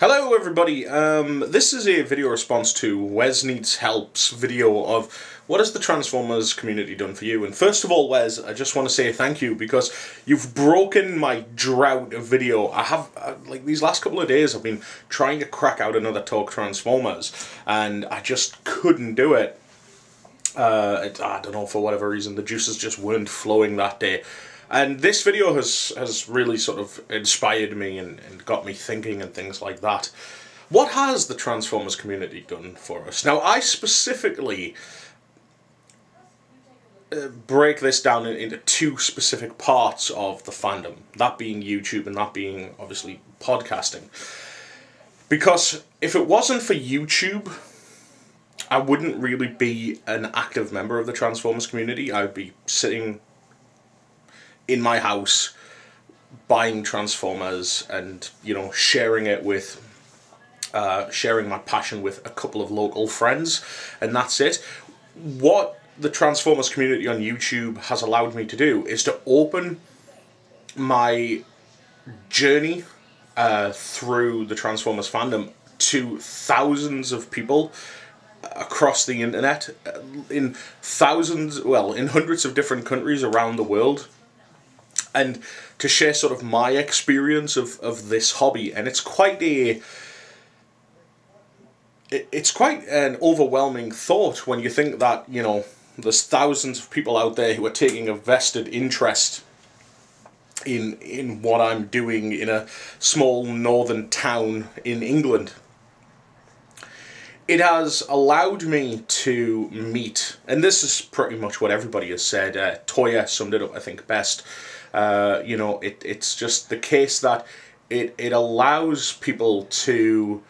Hello everybody, this is a video response to Wes Needs Help's video of what has the Transformers community done for you. And first of all, Wes, I just want to say thank you because you've broken my drought of video. I have, like these last couple of days, I've been trying to crack out another Talk Transformers and I just couldn't do it. I don't know, for whatever reason, the juices just weren't flowing that day. And this video has really sort of inspired me and got me thinking and things like that. What has the Transformers community done for us? Now, I specifically break this down into two specific parts of the fandom, that being YouTube and that being, obviously, podcasting. Because if it wasn't for YouTube, I wouldn't really be an active member of the Transformers community. I would be sitting in my house buying Transformers and, you know, sharing it with sharing my passion with a couple of local friends, and that's it. What the Transformers community on YouTube has allowed me to do is to open my journey through the Transformers fandom to thousands of people across the internet, in hundreds of different countries around the world, and to share sort of my experience of this hobby. And it's quite an overwhelming thought when you think that, you know, there's thousands of people out there who are taking a vested interest in what I'm doing in a small northern town in England. It has allowed me to meet, and this is pretty much what everybody has said, Toya summed it up, I think, best. You know, it's just the case that it allows people to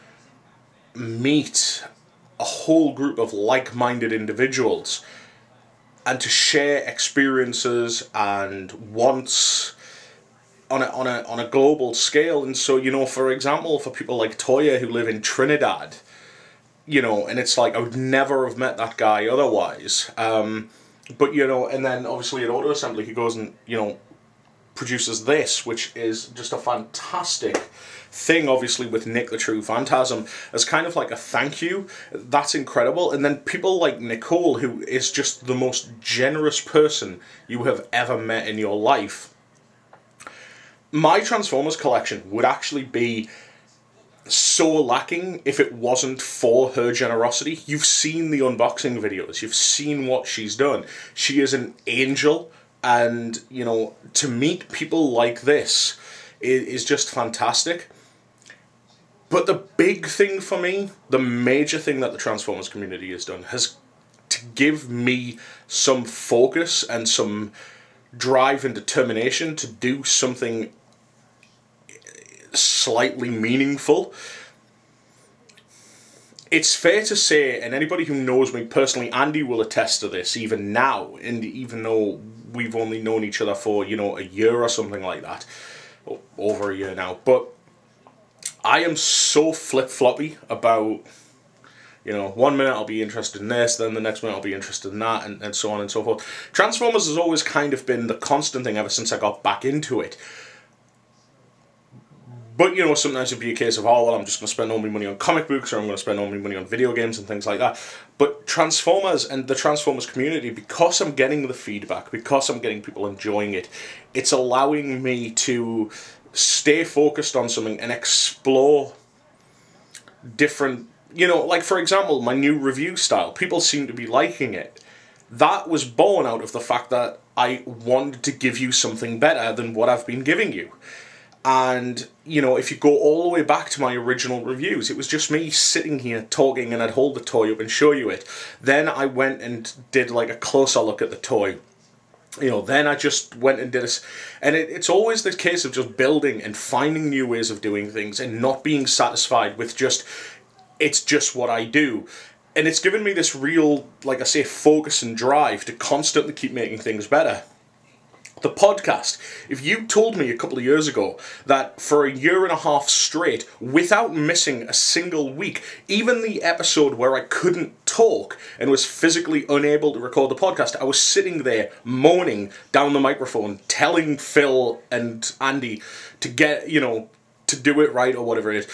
meet a whole group of like-minded individuals and to share experiences and wants on a global scale. And so, you know, for example, for people like Toya who live in Trinidad, you know, and it's like I would never have met that guy otherwise. But, you know, and then obviously at Auto Assembly he goes and, you know, produces this, which is just a fantastic thing, obviously, with Nick the True Phantasm, as kind of like a thank you. That's incredible. And then people like Nicole, who is just the most generous person you have ever met in your life. My Transformers collection would actually be so lacking if it wasn't for her generosity. You've seen the unboxing videos, you've seen what she's done. She is an angel. And, you know, to meet people like this is just fantastic. But the big thing for me, the major thing that the Transformers community has done, has to give me some focus and some drive and determination to do something slightly meaningful. It's fair to say, and anybody who knows me personally, Andy will attest to this even now, and even though we've only known each other for, you know, a year or something like that, or over a year now, but I am so flip-floppy about, you know, one minute I'll be interested in this, then the next minute I'll be interested in that, and so on and so forth. Transformers has always kind of been the constant thing ever since I got back into it. But, you know, sometimes it'd be a case of, oh, well, I'm just going to spend all my money on comic books, or I'm going to spend all my money on video games and things like that. But Transformers and the Transformers community, because I'm getting the feedback, because I'm getting people enjoying it, it's allowing me to stay focused on something and explore different, you know, like, for example, my new review style. People seem to be liking it. That was born out of the fact that I wanted to give you something better than what I've been giving you. And, you know, if you go all the way back to my original reviews, it was just me sitting here talking, and I'd hold the toy up and show you it. Then I went and did like a closer look at the toy. You know, then I just went and did this. And it's always the case of just building and finding new ways of doing things and not being satisfied with just, it's just what I do. And it's given me this real, like I say, focus and drive to constantly keep making things better. The podcast, if you told me a couple of years ago that for a year and a half straight, without missing a single week, even the episode where I couldn't talk and was physically unable to record the podcast, I was sitting there moaning down the microphone, telling Phil and Andy to get, you know, to do it right or whatever it is.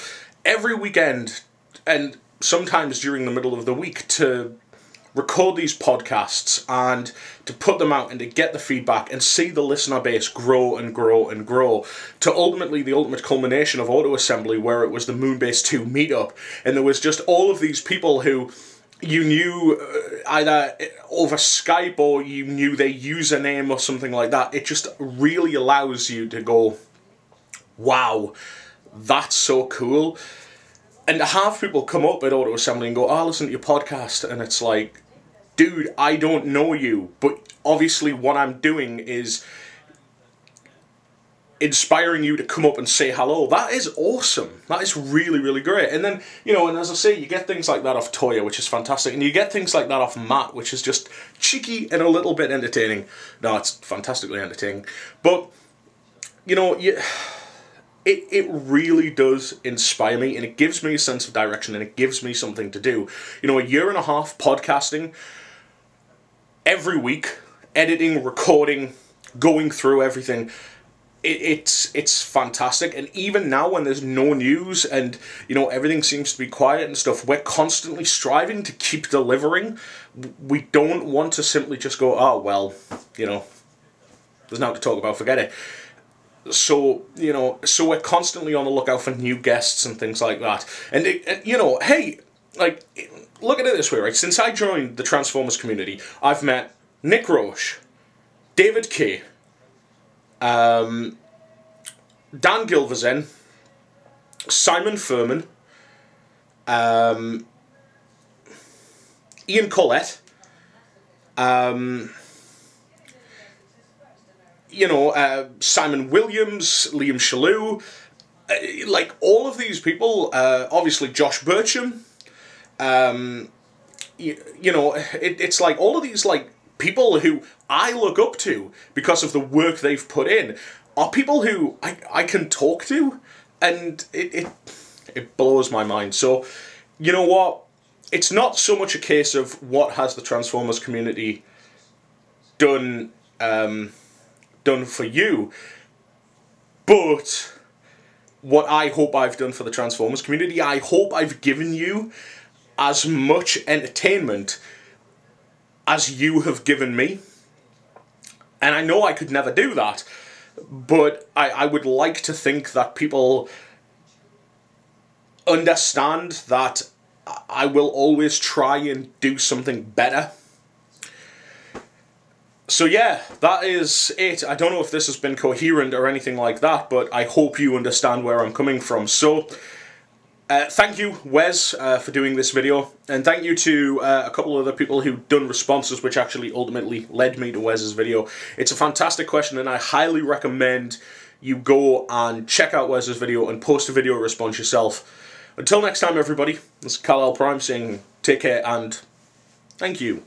every weekend and sometimes during the middle of the week to record these podcasts and to put them out and to get the feedback and see the listener base grow and grow and grow to ultimately the ultimate culmination of Auto Assembly, where it was the Moonbase 2 meetup, and there was just all of these people who you knew either over Skype or you knew their username or something like that. It just really allows you to go, wow, that's so cool. And to have people come up at Auto Assembly and go, oh, listen to your podcast, and it's like, dude, I don't know you, but obviously what I'm doing is inspiring you to come up and say hello. That is awesome. That is really, really great. And then, you know, and as I say, you get things like that off Toya, which is fantastic, and you get things like that off Matt, which is just cheeky and a little bit entertaining. No, it's fantastically entertaining. But, you know, it really does inspire me, and it gives me a sense of direction, and it gives me something to do. You know, a year and a half podcasting every week, editing, recording, going through everything, it's fantastic. And even now when there's no news and, you know, everything seems to be quiet and stuff, we're constantly striving to keep delivering. We don't want to simply just go, oh, well, you know, there's nothing to talk about, forget it. So, you know, so we're constantly on the lookout for new guests and things like that. And, you know, hey, like, look at it this way, right? Since I joined the Transformers community, I've met Nick Roche, David Kay, Dan Gilvezan, Simon Furman, Ian Collette, you know, Simon Williams, Liam Shalhoub, like all of these people, obviously Josh Burcham, you know, it's like all of these like people who I look up to because of the work they've put in are people who I can talk to, and it blows my mind. So, you know what? It's not so much a case of what has the Transformers community done for you, but what I hope I've done for the Transformers community. I hope I've given you as much entertainment as you have given me. And I know I could never do that, but I would like to think that people understand that I will always try and do something better. So yeah, that is it. I don't know if this has been coherent or anything like that, but I hope you understand where I'm coming from. So, thank you, Wes, for doing this video, and thank you to a couple of other people who've done responses, which actually ultimately led me to Wes's video. It's a fantastic question, and I highly recommend you go and check out Wes's video and post a video response yourself. Until next time, everybody, this is Kal-El Prime saying take care and thank you.